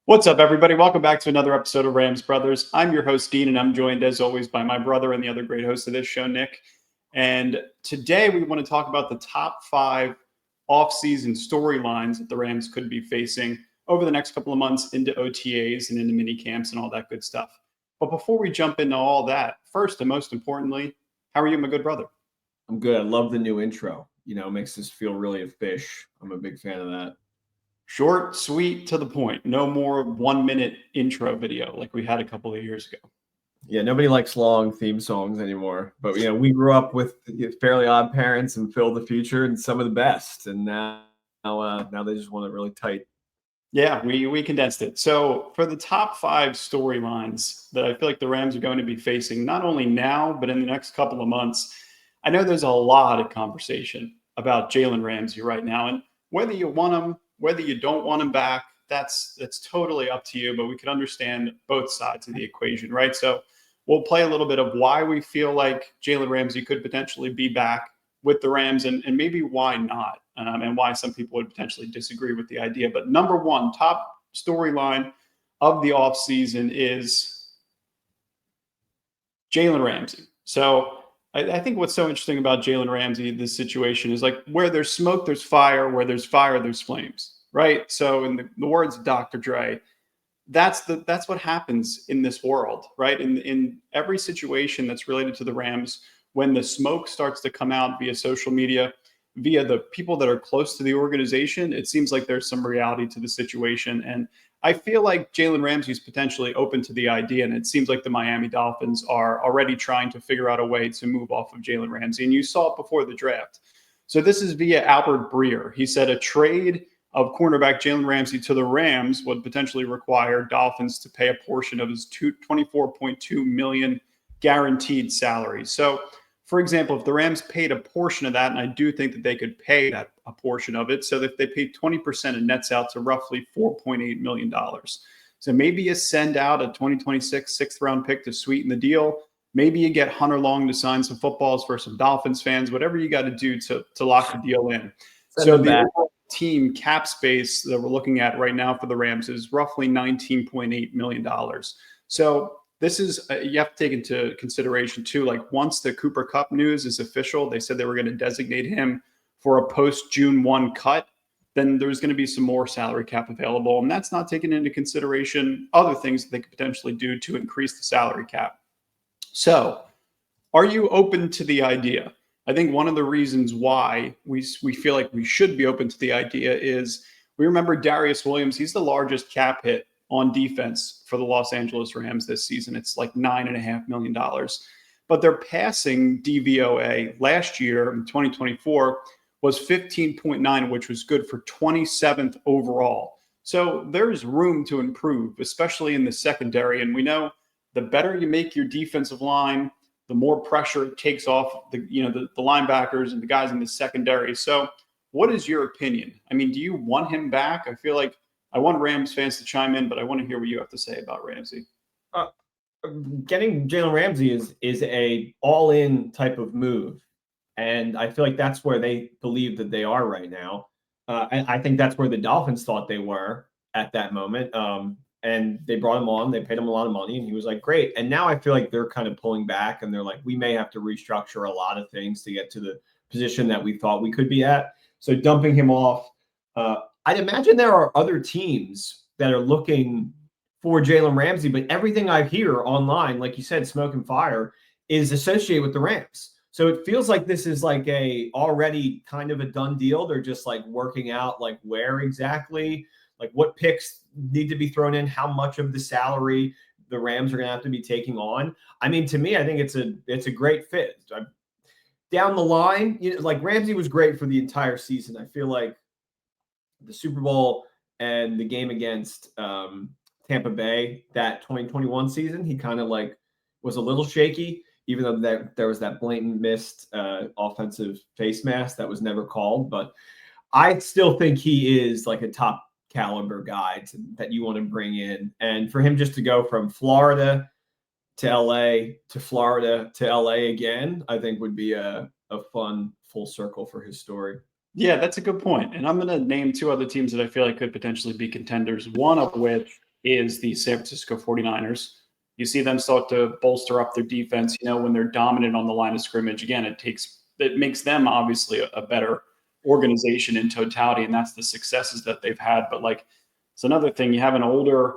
What's up, everybody? Welcome back to another episode of Rams Brothers. I'm your host, Dean, and I'm joined, as always, by my brother and the other great host of this show, Nick. And today we want to talk about the top 5 off-season storylines that the Rams could be facing over the next couple of months into OTAs and into mini camps and all that good stuff. But before we jump into all that, first and most importantly, how are you, my good brother? I'm good. I love the new intro. It makes us feel really official. I'm a big fan of that. Short, sweet, to the point. No more 1-minute intro video like we had a couple of years ago. Yeah, nobody likes long theme songs anymore. But, we grew up with Fairly Odd Parents and Phil the Future and some of the best. And now they just want it really tight. Yeah, we condensed it. So for the top 5 storylines that I feel like the Rams are going to be facing, not only now, but in the next couple of months, I know there's a lot of conversation about Jaylen Ramsey right now. And whether you want him, whether you don't want him back, that's totally up to you, but we can understand both sides of the equation, right? So we'll play a little bit of why we feel like Jaylen Ramsey could potentially be back with the Rams and maybe why not, and why some people would potentially disagree with the idea. But number one, top storyline of the offseason is Jaylen Ramsey. So I think what's so interesting about Jaylen Ramsey, this situation, is like where there's smoke, there's fire. Where there's fire, there's flames, right? So in the words of Dr. Dre, that's what happens in this world, right? In every situation that's related to the Rams, when the smoke starts to come out via social media, via the people that are close to the organization, it seems like there's some reality to the situation. And I feel like Jaylen Ramsey is potentially open to the idea, and it seems like the Miami Dolphins are already trying to figure out a way to move off of Jaylen Ramsey. And you saw it before the draft. So this is via Albert Breer. He said a trade of cornerback Jaylen Ramsey to the Rams would potentially require Dolphins to pay a portion of his $24.2 million guaranteed salary. So, for example, if the Rams paid a portion of that, and I do think that they could pay that a portion of it, so if they paid 20%, it nets out to roughly $4.8 million. So maybe you send out a 2026 sixth-round pick to sweeten the deal. Maybe you get Hunter Long to sign some footballs for some Dolphins fans, whatever you got to do to lock the deal in. So the team cap space that we're looking at right now for the Rams is roughly $19.8 million. So this is, you have to take into consideration too, like once the Cooper Kupp news is official, they said they were going to designate him for a post-June 1 cut, then there's going to be some more salary cap available. And that's not taking into consideration other things that they could potentially do to increase the salary cap. So are you open to the idea? I think one of the reasons why we feel like we should be open to the idea is we remember Darius Williams. He's the largest cap hit on defense for the Los Angeles Rams this season. It's like $9.5 million. But their passing DVOA last year in 2024 was 15.9, which was good for 27th overall. So there's room to improve, especially in the secondary. And we know the better you make your defensive line, the more pressure it takes off the linebackers and the guys in the secondary. So what is your opinion? I mean, do you want him back? I feel like I want Rams fans to chime in, but I want to hear what you have to say about Ramsey. Getting Jaylen Ramsey is a all-in type of move. And I feel like that's where they believe that they are right now. And I think that's where the Dolphins thought they were at that moment. And they brought him on. They paid him a lot of money, and he was like, great. And now I feel like they're kind of pulling back, and they're like, we may have to restructure a lot of things to get to the position that we thought we could be at. So dumping him off, I'd imagine there are other teams that are looking for Jaylen Ramsey, but everything I hear online, like you said, smoke and fire, is associated with the Rams. So it feels like this is like a already kind of a done deal. They're just like working out like where exactly, like what picks need to be thrown in, how much of the salary the Rams are going to have to be taking on. I mean, to me, I think it's a great fit. Down the line, like Ramsey was great for the entire season. I feel like the Super Bowl and the game against Tampa Bay, that 2021 season, he kind of like was a little shaky, even though there was that blatant missed offensive face mask that was never called. But I still think he is like a top caliber guy that you want to bring in. And for him just to go from Florida to LA to Florida to LA again, I think would be a fun full circle for his story. Yeah, that's a good point. And I'm going to name 2 other teams that I feel like could potentially be contenders, one of which is the San Francisco 49ers. You see them start to bolster up their defense, when they're dominant on the line of scrimmage. Again, it makes them obviously a better organization in totality, and that's the successes that they've had. But it's another thing. You have an older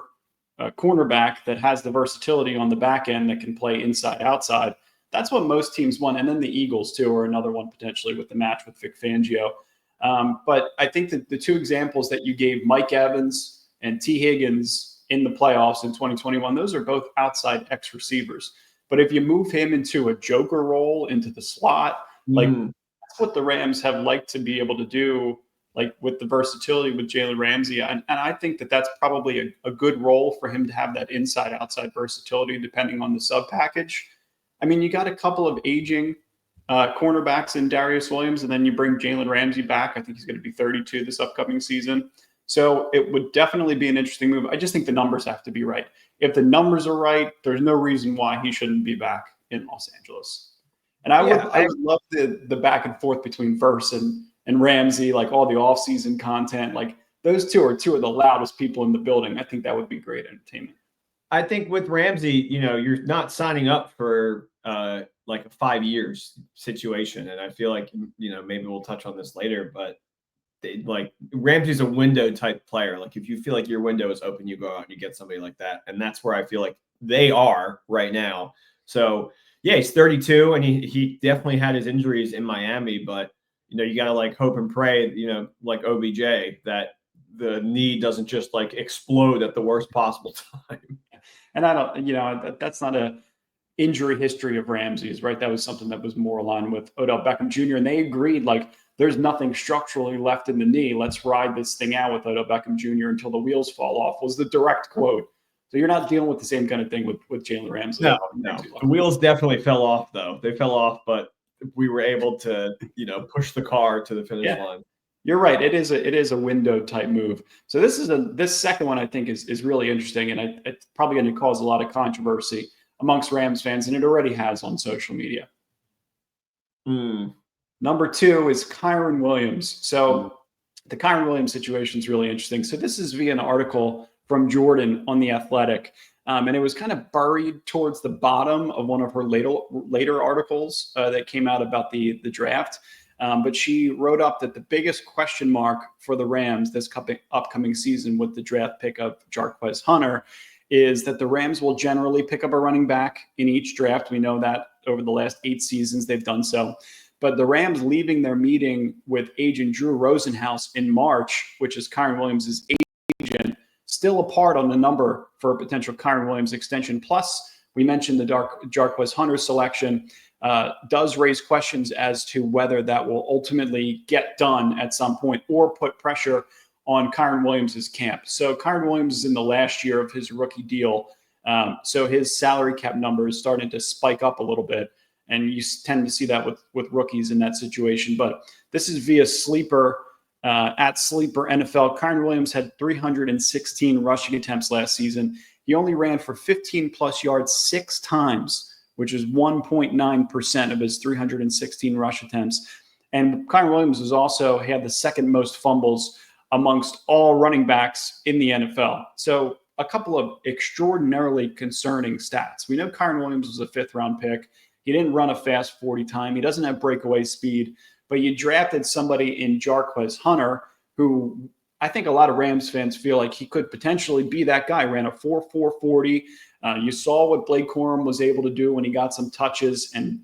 cornerback that has the versatility on the back end that can play inside, outside. That's what most teams want. And then the Eagles, too, are another one potentially with the match with Vic Fangio. But I think that the two examples that you gave, Mike Evans and T. Higgins in the playoffs in 2021, those are both outside X receivers. But if you move him into a joker role, into the slot, that's what the Rams have liked to be able to do, with the versatility with Jaylen Ramsey. And I think that that's probably a good role for him to have that inside-outside versatility depending on the sub package. I mean, you got a couple of aging cornerbacks in Darius Williams, and then you bring Jaylen Ramsey back. I think he's going to be 32 this upcoming season. So it would definitely be an interesting move. I just think the numbers have to be right. If the numbers are right, there's no reason why he shouldn't be back in Los Angeles. And I would love the back and forth between Verse and Ramsey, all the offseason content. Those two are two of the loudest people in the building. I think that would be great entertainment. I think with Ramsey, you're not signing up for a 5 years situation. And I feel like, maybe we'll touch on this later, but Ramsey's a window type player. If you feel like your window is open, you go out and you get somebody like that. And that's where I feel like they are right now. So yeah, he's 32 and he definitely had his injuries in Miami, but you got to hope and pray, like OBJ, that the knee doesn't just explode at the worst possible time. And I don't, that's not a injury history of Ramsey's, right? That was something that was more aligned with Odell Beckham Jr. And they agreed, there's nothing structurally left in the knee. Let's ride this thing out with Odell Beckham Jr. until the wheels fall off, was the direct quote. So you're not dealing with the same kind of thing with Jaylen Ramsey. No. The wheels definitely fell off, though. They fell off, but we were able to, push the car to the finish line. You're right. It is a window type move. So this second one I think is really interesting, and it's probably going to cause a lot of controversy amongst Rams fans, and it already has on social media. Number 2 is Kyren Williams. So the Kyren Williams situation is really interesting. So this is via an article from Jordan on The Athletic. And it was kind of buried towards the bottom of one of her later articles that came out about the draft. But she wrote up that the biggest question mark for the Rams this upcoming season with the draft pick of Jarquez Hunter is that the Rams will generally pick up a running back in each draft. We know that over the last 8 seasons they've done so. But the Rams leaving their meeting with agent Drew Rosenhaus in March, which is Kyren Williams' agent, still apart on the number for a potential Kyren Williams extension. Plus, we mentioned the Jarquez Hunter selection does raise questions as to whether that will ultimately get done at some point or put pressure on Kyren Williams' camp. So Kyren Williams is in the last year of his rookie deal. So his salary cap number is starting to spike up a little bit. And you tend to see that with rookies in that situation. But this is via Sleeper. At Sleeper NFL, Kyren Williams had 316 rushing attempts last season. He only ran for 15-plus yards 6 times, which is 1.9% of his 316 rush attempts. And Kyren Williams had the second most fumbles amongst all running backs in the NFL. So a couple of extraordinarily concerning stats. We know Kyren Williams was a 5th-round pick. He didn't run a fast 40 time. He doesn't have breakaway speed. But you drafted somebody in Jarquez Hunter, who I think a lot of Rams fans feel like he could potentially be that guy. Ran a 4.4 40. You saw what Blake Corum was able to do when he got some touches. And,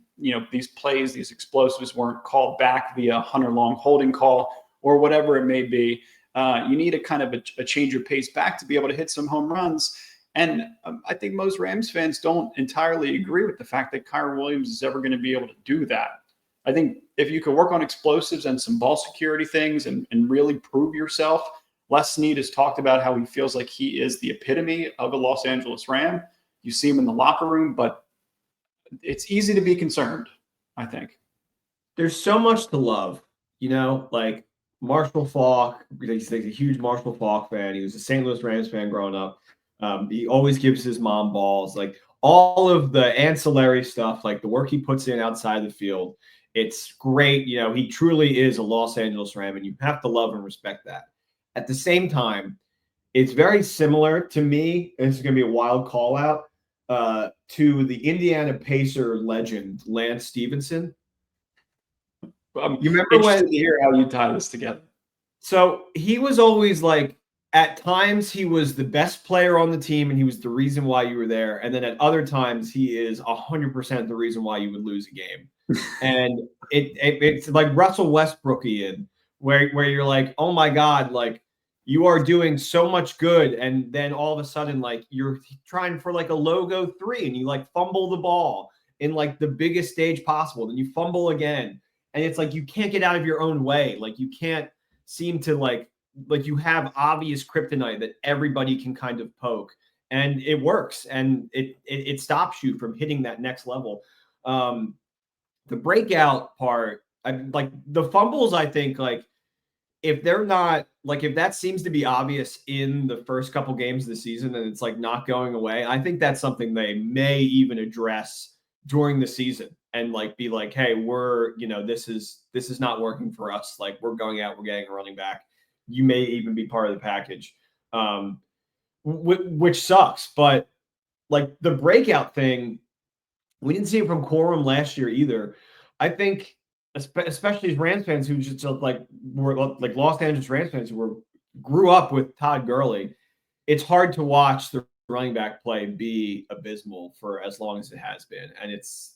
these plays, these explosives weren't called back via Hunter long holding call or whatever it may be. You need a kind of a change of pace back to be able to hit some home runs. And I think most Rams fans don't entirely agree with the fact that Kyren Williams is ever going to be able to do that. I think if you can work on explosives and some ball security things and really prove yourself, Les Snead has talked about how he feels like he is the epitome of a Los Angeles Ram. You see him in the locker room, but it's easy to be concerned, I think. There's so much to love, Marshall Faulk. He's a huge Marshall Faulk fan. He was a St. Louis Rams fan growing up. He always gives his mom balls, all of the ancillary stuff, the work he puts in outside the field. It's great. He truly is a Los Angeles Ram, and you have to love and respect that. At the same time, It's very similar to me. This is going to be a wild call out to the Indiana Pacer legend, Lance Stevenson. I'm You remember interested when? to hear how you tie this together. So he was always like, at times he was the best player on the team and he was the reason why you were there. And then at other times he is 100% the reason why you would lose a game. And it's like Russell Westbrookian, where you're like, oh my God, like you are doing so much good. And then all of a sudden, like you're trying for like a logo 3 and you like fumble the ball in like the biggest stage possible. Then you fumble again. And it's like you can't get out of your own way. Like you can't seem to like you have obvious kryptonite that everybody can kind of poke, and it works, and it stops you from hitting that next level. The breakout part, like the fumbles, I think like if they're not like if that seems to be obvious in the first couple games of the season and it's like not going away, I think that's something they may even address during the season and like be like, hey, we're this is not working for us. Like we're going out, we're getting a running back. You may even be part of the package, which sucks. But like the breakout thing, we didn't see it from Quorum last year either. I think, especially as Rams fans who just like were like Los Angeles Rams fans who grew up with Todd Gurley, it's hard to watch the running back play be abysmal for as long as it has been. And it's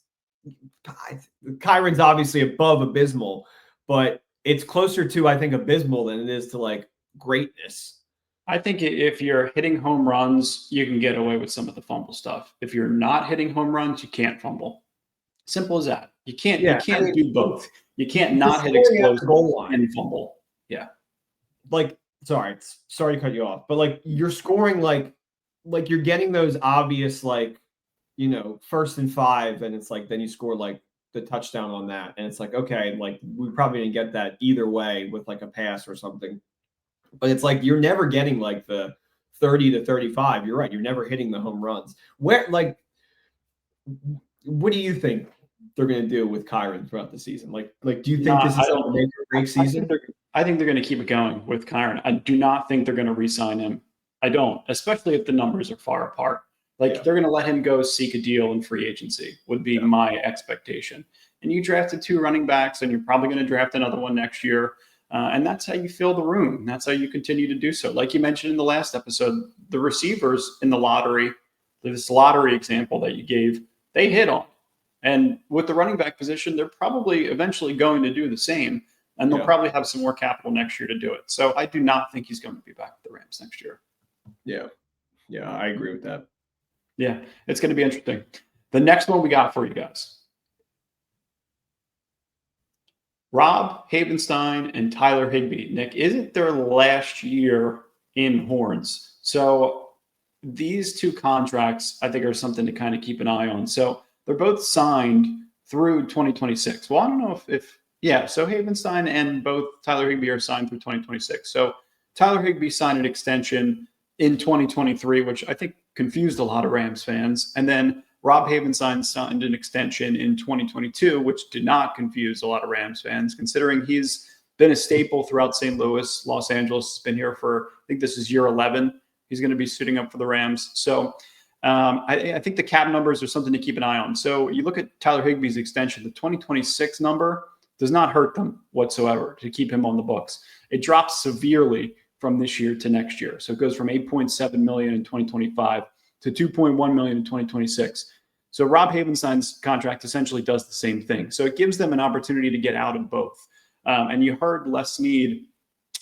Kyren's obviously above abysmal, but it's closer to, I think, abysmal than it is to like greatness. I think if you're hitting home runs, you can get away with some of the fumble stuff. If you're not hitting home runs, you can't fumble. Simple as that. You can't do both. You can't not hit explosive and fumble. Yeah. Like, sorry to cut you off, but like you're scoring like you're getting those obvious like, 1st and 5, and it's like then you score like the touchdown on that, and it's like, okay, like we probably didn't get that either way with like a pass or something. But it's like you're never getting like the 30 to 35. You're right. You're never hitting the home runs. Where like what do you think they're going to do with Kyren throughout the season? Like do you think this is a make or break season? I think they're going to keep it going with Kyren. I do not think they're going to re-sign him. I don't, especially if the numbers are far apart. Like they're going to let him go seek a deal in free agency would be my expectation. And you drafted 2 running backs, and you're probably going to draft another one next year. And that's how you fill the room. That's how you continue to do so. Like you mentioned in the last episode, the receivers in the lottery, this lottery example that you gave, they hit on. And with the running back position, they're probably eventually going to do the same. And they'll probably have some more capital next year to do it. So I do not think he's going to be back with the Rams next year. Yeah. Yeah, I agree with that. Yeah, it's going to be interesting. The next one we got for you guys. Rob Havenstein and Tyler Higbee. Nick, isn't their last year in Horns? So these 2 contracts, I think, are something to kind of keep an eye on. So they're both signed through 2026. Well, I don't know if so Havenstein and both Tyler Higbee are signed through 2026. So Tyler Higbee signed an extension in 2023, which I think confused a lot of Rams fans. And then Rob Havenstein signed an extension in 2022, which did not confuse a lot of Rams fans, considering he's been a staple throughout St. Louis. Los Angeles has been here for, I think this is year 11. He's going to be suiting up for the Rams. So I think the cap numbers are something to keep an eye on. So you look at Tyler Higbee's extension, the 2026 number does not hurt them whatsoever to keep him on the books. It drops severely from this year to next year. So it goes from $8.7 million in 2025 to $2.1 million in 2026. So Rob Havenstein's contract essentially does the same thing. So it gives them an opportunity to get out of both. And you heard Les Snead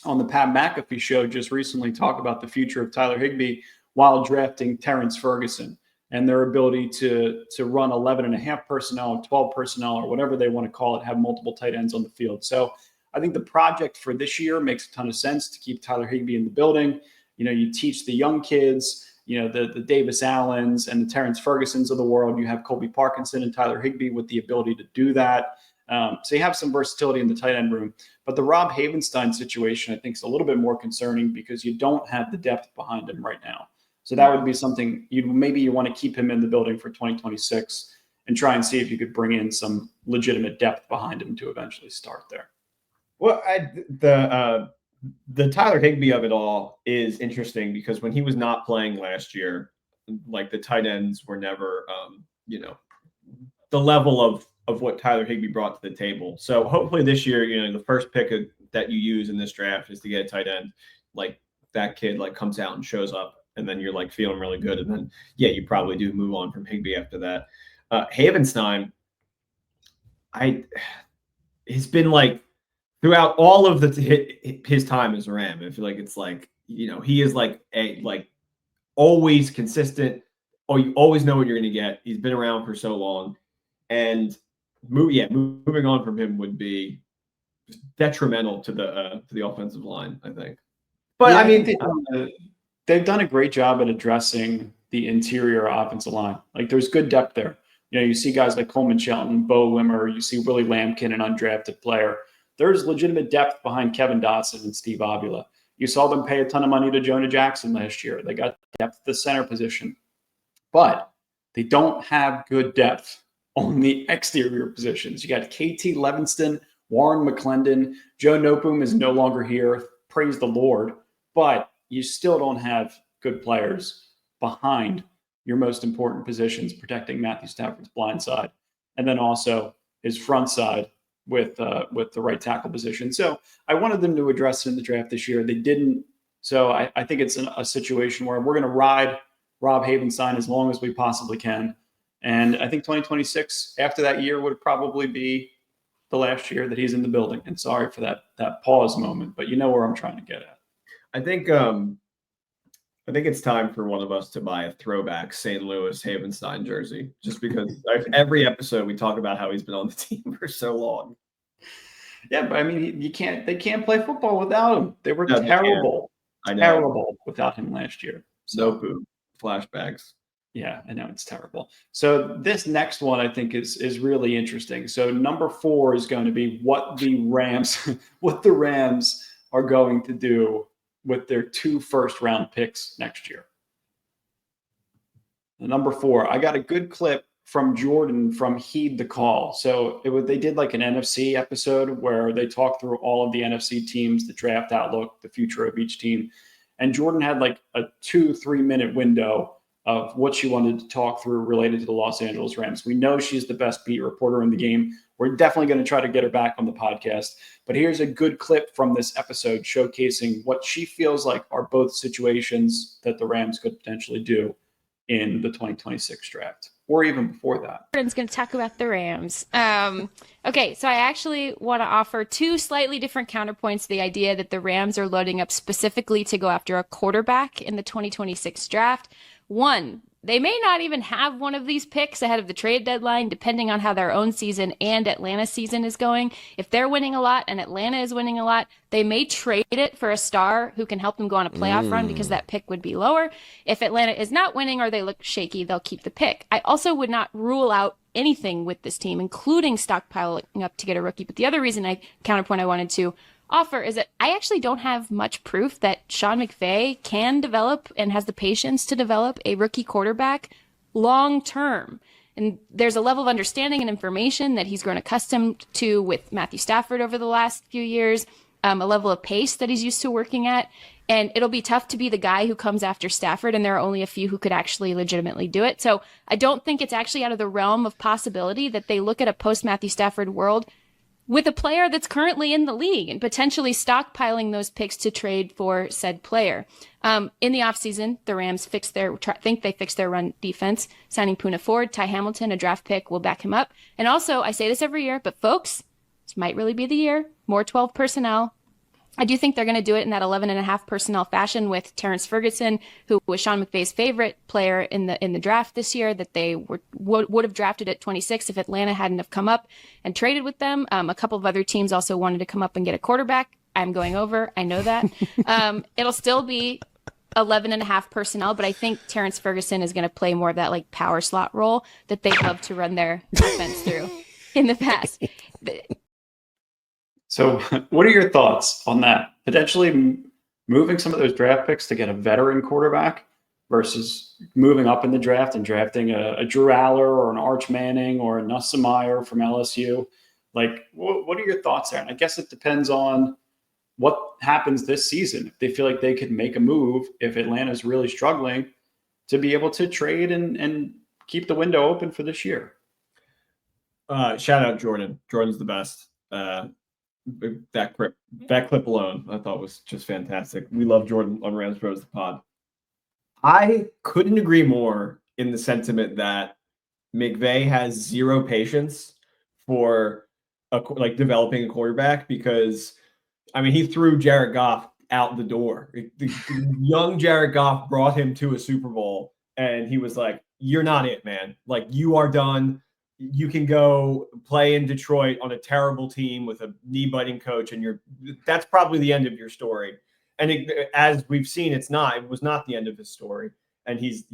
on the Pat McAfee show just recently talk about the future of Tyler Higbee while drafting Terrence Ferguson and their ability to run 11.5 personnel, 12 personnel, or whatever they want to call it, have multiple tight ends on the field. So I think the project for this year makes a ton of sense to keep Tyler Higbee in the building. You teach the young kids, the Davis Allens and the Terrence Fergusons of the world. You have Colby Parkinson and Tyler Higbee with the ability to do that. So you have some versatility in the tight end room. But the Rob Havenstein situation, I think, is a little bit more concerning because you don't have the depth behind him right now. So that would be something you want to keep him in the building for 2026 and try and see if you could bring in some legitimate depth behind him to eventually start there. Well, the Tyler Higbee of it all is interesting because when he was not playing last year, like the tight ends were never, the level of what Tyler Higbee brought to the table. So hopefully this year, the first pick that you use in this draft is to get a tight end. Like that kid like comes out and shows up, and then you're like feeling really good. And then you probably do move on from Higbee after that. Havenstein, he's been like throughout all of his time as a Ram. I feel like it's like he is like always consistent. Or you always know what you're going to get. He's been around for so long, and moving on from him would be detrimental to the offensive line, I think. But I mean, they've done a great job at addressing the interior offensive line. Like there's good depth there. You see guys like Coleman Shelton, Bo Wimmer. You see Willie Lampkin, an undrafted player. There's legitimate depth behind Kevin Dotson and Steve Avila. You saw them pay a ton of money to Jonah Jackson last year. They got depth at the center position. But they don't have good depth on the exterior positions. You got KT Levinston, Warren McClendon, Joe Noteboom is no longer here. Praise the Lord. But you still don't have good players behind your most important positions, protecting Matthew Stafford's blind side, and then also his front side with the right tackle position. So I wanted them to address it in the draft this year. They didn't. So I think it's a situation where we're going to ride Rob Havenstein as long as we possibly can. And I think 2026, after that year, would probably be the last year that he's in the building. And sorry for that pause moment, but you know where I'm trying to get at. I think it's time for one of us to buy a throwback St. Louis Havenstein jersey, just because every episode we talk about how he's been on the team for so long. Yeah, but I mean, they can't play football without him. They were terrible without him last year. So poo. Flashbacks. Yeah, I know it's terrible. So this next one I think is really interesting. So number 4 is going to be what the Rams are going to do with their 2 first-round picks next year. Number 4, I got a good clip from Jordan from Heed the Call. So they did like an NFC episode where they talked through all of the NFC teams, the draft outlook, the future of each team. And Jordan had like a 2-3 minute window of what she wanted to talk through related to the Los Angeles Rams. We know she's the best beat reporter in the game. We're definitely going to try to get her back on the podcast. But here's a good clip from this episode showcasing what she feels like are both situations that the Rams could potentially do in the 2026 draft, or even before that. Jordan's going to talk about the Rams. Okay, so I actually want to offer 2 slightly different counterpoints to the idea that the Rams are loading up specifically to go after a quarterback in the 2026 draft. 1, they may not even have one of these picks ahead of the trade deadline, depending on how their own season and Atlanta's season is going. If they're winning a lot and Atlanta is winning a lot, they may trade it for a star who can help them go on a playoff run because that pick would be lower. If Atlanta is not winning or they look shaky, they'll keep the pick. I also would not rule out anything with this team, including stockpiling up to get a rookie. But the other reason counterpoint I wanted to offer is that I actually don't have much proof that Sean McVay can develop and has the patience to develop a rookie quarterback long term. And there's a level of understanding and information that he's grown accustomed to with Matthew Stafford over the last few years, a level of pace that he's used to working at. And it'll be tough to be the guy who comes after Stafford, and there are only a few who could actually legitimately do it. So I don't think it's actually out of the realm of possibility that they look at a post-Matthew Stafford world with a player that's currently in the league and potentially stockpiling those picks to trade for said player. In the offseason, the Rams think they fixed their run defense, signing Poona Ford, Ty Hamilton, a draft pick will back him up. And also, I say this every year, but folks, this might really be the year. More 12 personnel. I do think they're going to do it in that 11.5 personnel fashion with Terrence Ferguson, who was Sean McVay's favorite player in the draft this year, that they would have drafted at 26 if Atlanta hadn't have come up and traded with them. A couple of other teams also wanted to come up and get a quarterback. I'm going over. I know that. It'll still be 11.5 personnel, but I think Terrence Ferguson is going to play more of that like power slot role that they love to run their defense through in the past. So what are your thoughts on that? Potentially moving some of those draft picks to get a veteran quarterback versus moving up in the draft and drafting a Drew Aller or an Arch Manning or a Nussmeier from LSU. Like, what are your thoughts there? And I guess it depends on what happens this season. If they feel like they could make a move, if Atlanta's really struggling, to be able to trade and keep the window open for this year. Shout out Jordan. Jordan's the best. That clip alone, I thought was just fantastic. We love Jordan on Rams Bros the pod. I couldn't agree more in the sentiment that McVay has zero patience for developing a quarterback, because I mean, he threw Jared Goff out the door. The young Jared Goff brought him to a Super Bowl, and he was like, "You're not it, man. Like, you are done. You can go play in Detroit on a terrible team with a knee-biting coach, and that's probably the end of your story." And as we've seen, it was not the end of his story. And he's,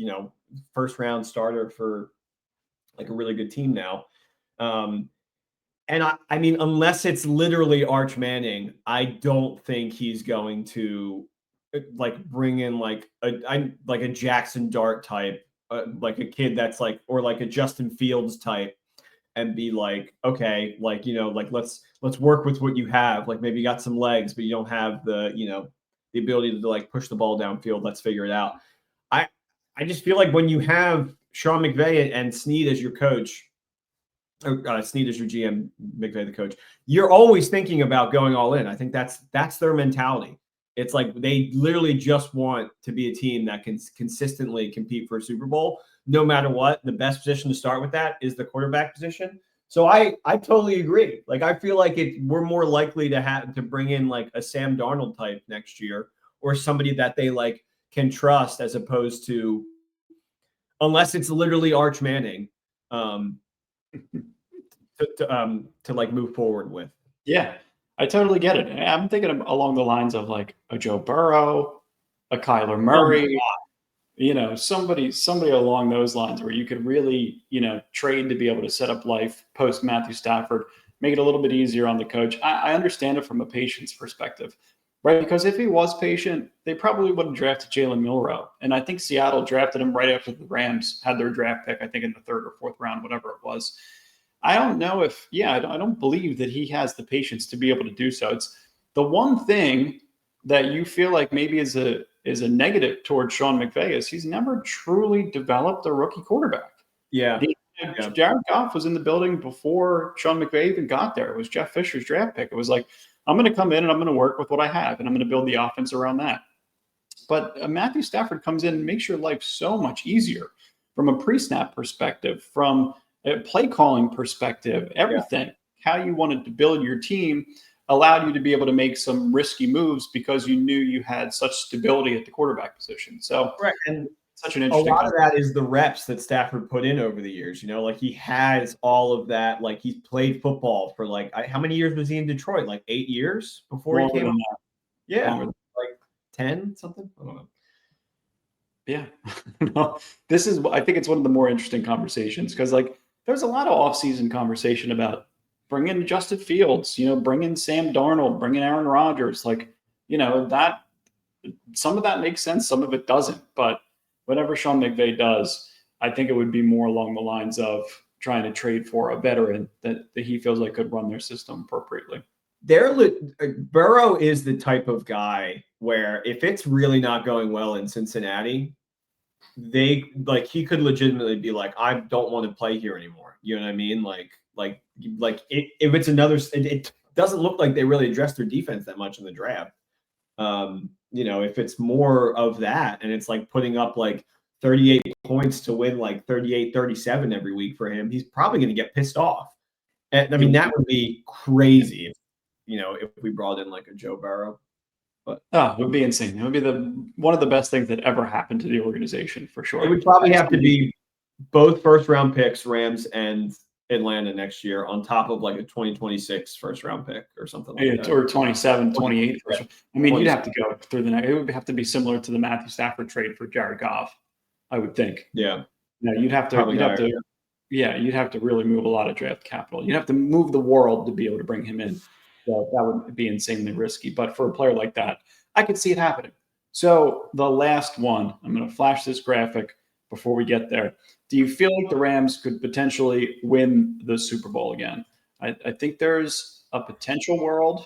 first round starter for like a really good team now. And I mean, unless it's literally Arch Manning, I don't think he's going to bring in like a Jackson Dart type, like a kid that's or like a Justin Fields type, and be like, okay, let's work with what you have. Like, maybe you got some legs, but you don't have the ability to push the ball downfield. Let's figure it out. I just feel like when you have Sean McVay and Snead as your coach, Snead as your GM, McVay the coach, you're always thinking about going all in. I think that's their mentality. It's like they literally just want to be a team that can consistently compete for a Super Bowl, no matter what. The best position to start with that is the quarterback position. So I totally agree. Like, I feel like we're more likely to bring in like a Sam Darnold type next year, or somebody that they can trust, as opposed to, unless it's literally Arch Manning, to move forward with. Yeah, I totally get it. I'm thinking along the lines of like a Joe Burrow, a Kyler Murray, somebody along those lines, where you could really, trade to be able to set up life post Matthew Stafford, make it a little bit easier on the coach. I understand it from a patience perspective, right? Because if he was patient, they probably would have drafted Jalen Milroe. And I think Seattle drafted him right after the Rams had their draft pick, I think in the 3rd or 4th round, whatever it was. I don't know if, I don't believe that he has the patience to be able to do so. It's the one thing that you feel like maybe is a negative towards Sean McVay is he's never truly developed a rookie quarterback. Yeah. Jared Goff was in the building before Sean McVay even got there. It was Jeff Fisher's draft pick. It was like, I'm going to come in and I'm going to work with what I have, and I'm going to build the offense around that. But Matthew Stafford comes in and makes your life so much easier from a pre-snap perspective, from a play calling perspective, everything. How you wanted to build your team allowed you to be able to make some risky moves because you knew you had such stability at the quarterback position. So, right. And such an interesting. A lot of that is the reps that Stafford put in over the years. He has all of that. Like, he's played football for how many years was he in Detroit? 8 years before he came up? Yeah, Longer. 10 something. I don't know. Yeah, I think it's one of the more interesting conversations, because there's a lot of offseason conversation about bring in Justin Fields, bring in Sam Darnold, bring in Aaron Rodgers. That some of that makes sense, some of it doesn't. But whatever Sean McVay does, I think it would be more along the lines of trying to trade for a veteran that he feels like could run their system appropriately. Burrow is the type of guy where if it's really not going well in Cincinnati, he could legitimately be like, I don't want to play here anymore. You know what I mean? If it's another, it doesn't look like they really addressed their defense that much in the draft. If it's more of that, and it's putting up 38 points to win 38-37 every week for him, he's probably going to get pissed off. And I mean, that would be crazy if we brought in a Joe Burrow. But it would be insane. It would be one of the best things that ever happened to the organization, for sure. It would probably have to be both first-round picks, Rams and Atlanta next year, on top of a 2026 first-round pick or something like that. Or 27, 28. I mean, you'd have to go through the next. It would have to be similar to the Matthew Stafford trade for Jared Goff, I would think. Yeah. You'd have to really move a lot of draft capital. You'd have to move the world to be able to bring him in. So that would be insanely risky. But for a player like that, I could see it happening. So the last one, I'm going to flash this graphic before we get there. Do you feel like the Rams could potentially win the Super Bowl again? I think there's a potential world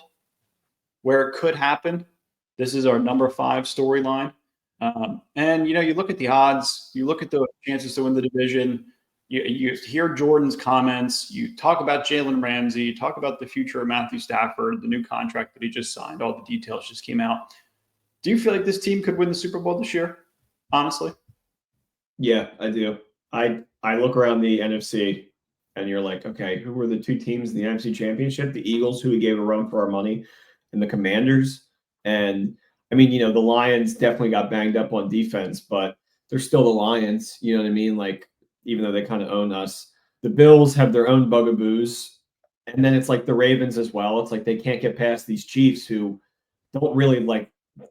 where it could happen. This is our number 5 storyline. And, you look at the odds, you look at the chances to win the division, you hear Jordan's comments, you talk about Jaylen Ramsey, you talk about the future of Matthew Stafford, the new contract that he just signed, all the details just came out. Do you feel like this team could win the Super Bowl this year, honestly? Yeah, I do. I look around the NFC and you're like, okay, who were the 2 teams in the NFC Championship? The Eagles, who we gave a run for our money, and the Commanders. And I mean, the Lions definitely got banged up on defense, but they're still the Lions. You know what I mean? Like, even though they kind of own us, the Bills have their own bugaboos. And then it's like the Ravens as well. It's like they can't get past these Chiefs who don't really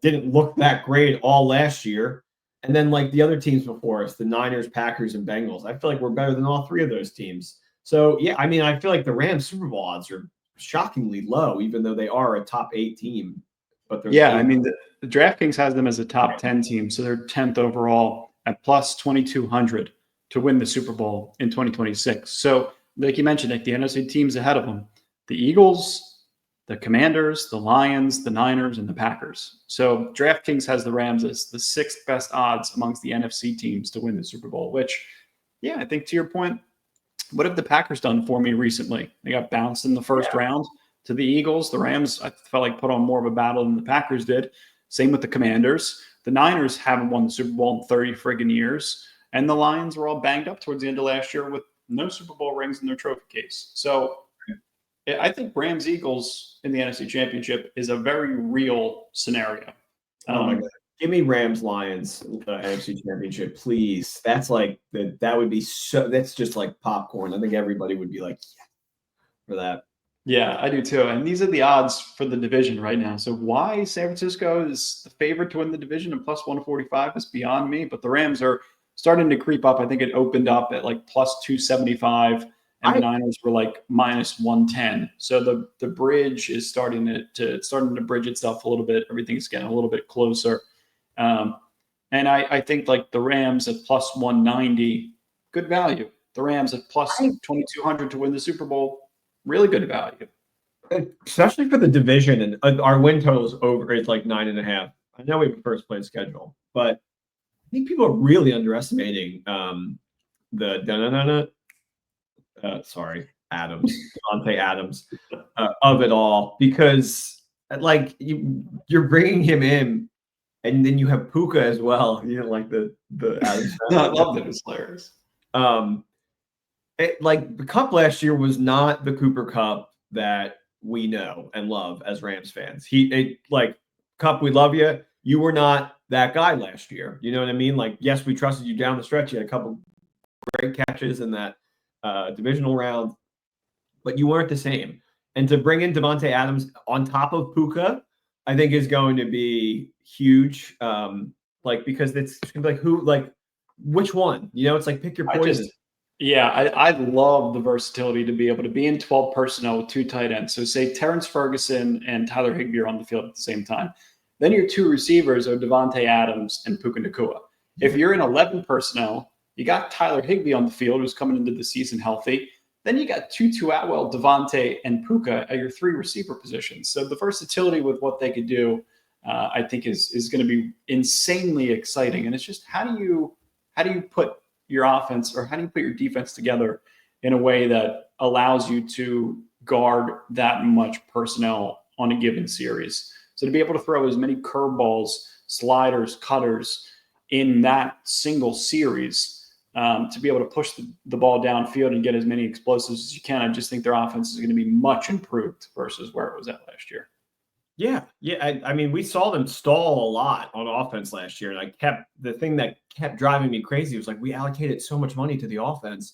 didn't look that great all last year. And then like the other teams before us, the Niners, Packers, and Bengals, I feel like we're better than all 3 of those teams. So, yeah, I mean, I feel like the Rams Super Bowl odds are shockingly low, even though they are a top 8 team. But I mean, the DraftKings has them as a top 10 team, so they're 10th overall at plus 2,200 to win the Super Bowl in 2026. So, like you mentioned, the NFC teams ahead of them, the Eagles, the Commanders, the Lions, the Niners, and the Packers. So DraftKings has the Rams as the 6th best odds amongst the NFC teams to win the Super Bowl, which, yeah, I think to your point, what have the Packers done for me recently? They got bounced in the first round to the Eagles. The Rams, I felt like, put on more of a battle than the Packers did. Same with the Commanders. The Niners haven't won the Super Bowl in 30 friggin' years. And the Lions were all banged up towards the end of last year with no Super Bowl rings in their trophy case. So I think Rams Eagles in the NFC Championship is a very real scenario. Oh my God. Give me Rams Lions NFC Championship, please. That's that would be that's just like popcorn. I think everybody would be like, yeah, for that. Yeah, I do too. And these are the odds for the division right now. So why San Francisco is the favorite to win the division and plus 145 is beyond me. But the Rams are starting to creep up. I think it opened up at like plus 275. And the Niners were like minus 110. So the bridge is starting to bridge itself a little bit. Everything's getting a little bit closer. And I think like the Rams at plus 190, good value. The Rams at plus 2,200 to win the Super Bowl, really good value. Especially for the division. And our win total is over. It's like 9.5. I know we have a first place schedule, but I think people are really underestimating Devontae Adams of it all, because like you're bringing him in, and then you have Puka as well. Like the Adams. I love that. It's hilarious. The Cup last year was not the Cooper Cup that we know and love as Rams fans. Cup, we love you. You were not that guy last year. You know what I mean? Like, yes, we trusted you down the stretch. You had a couple great catches in that divisional round, but you weren't the same. And to bring in Devontae Adams on top of Puka, I think is going to be huge. Because it's going to be which one? It's like pick your poison. I love the versatility to be able to be in 12 personnel with 2 tight ends. So say Terrence Ferguson and Tyler Higbee are on the field at the same time. Then your 2 receivers are Devontae Adams and Puka Nacua. If you're in 11 personnel, you got Tyler Higbee on the field, who's coming into the season healthy. Then you got Tutu Atwell, Devontae, and Puka at your 3 receiver positions. So the versatility with what they could do, I think, is going to be insanely exciting. And it's just how do you put your offense, or how do you put your defense together in a way that allows you to guard that much personnel on a given series? So to be able to throw as many curveballs, sliders, cutters in that single series, to be able to push the ball downfield and get as many explosives as you can, I just think their offense is going to be much improved versus where it was at last year. Yeah. I mean, we saw them stall a lot on offense last year. And the thing that kept driving me crazy was we allocated so much money to the offense,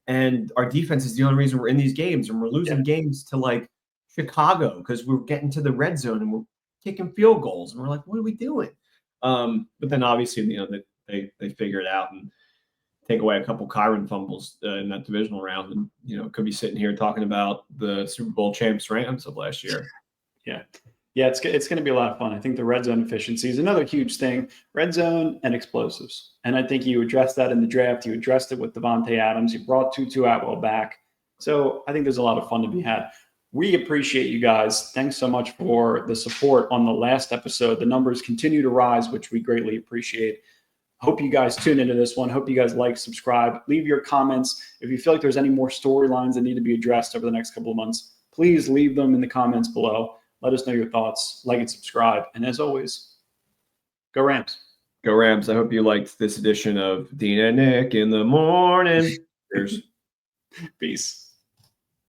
and our defense is the only reason we're in these games, and we're losing games to Chicago because we're getting to the red zone and we're kicking field goals, and we're like, what are we doing? But then obviously, they figure it out and take away a couple Kyren fumbles in that divisional round, and could be sitting here talking about the Super Bowl champs Rams of last year. Yeah, it's going to be a lot of fun. I think the red zone efficiency is another huge thing. Red zone and explosives. And I think you addressed that in the draft. You addressed it with Devontae Adams. You brought Tutu Atwell back. So I think there's a lot of fun to be had. We appreciate you guys. Thanks so much for the support on the last episode. The numbers continue to rise, which we greatly appreciate. Hope you guys tune into this one. Hope you guys like, subscribe, leave your comments. If you feel like there's any more storylines that need to be addressed over the next couple of months, please leave them in the comments below. Let us know your thoughts. Like and subscribe. And as always, go Rams. Go Rams. I hope you liked this edition of Dean and Nick in the morning. Cheers. Peace.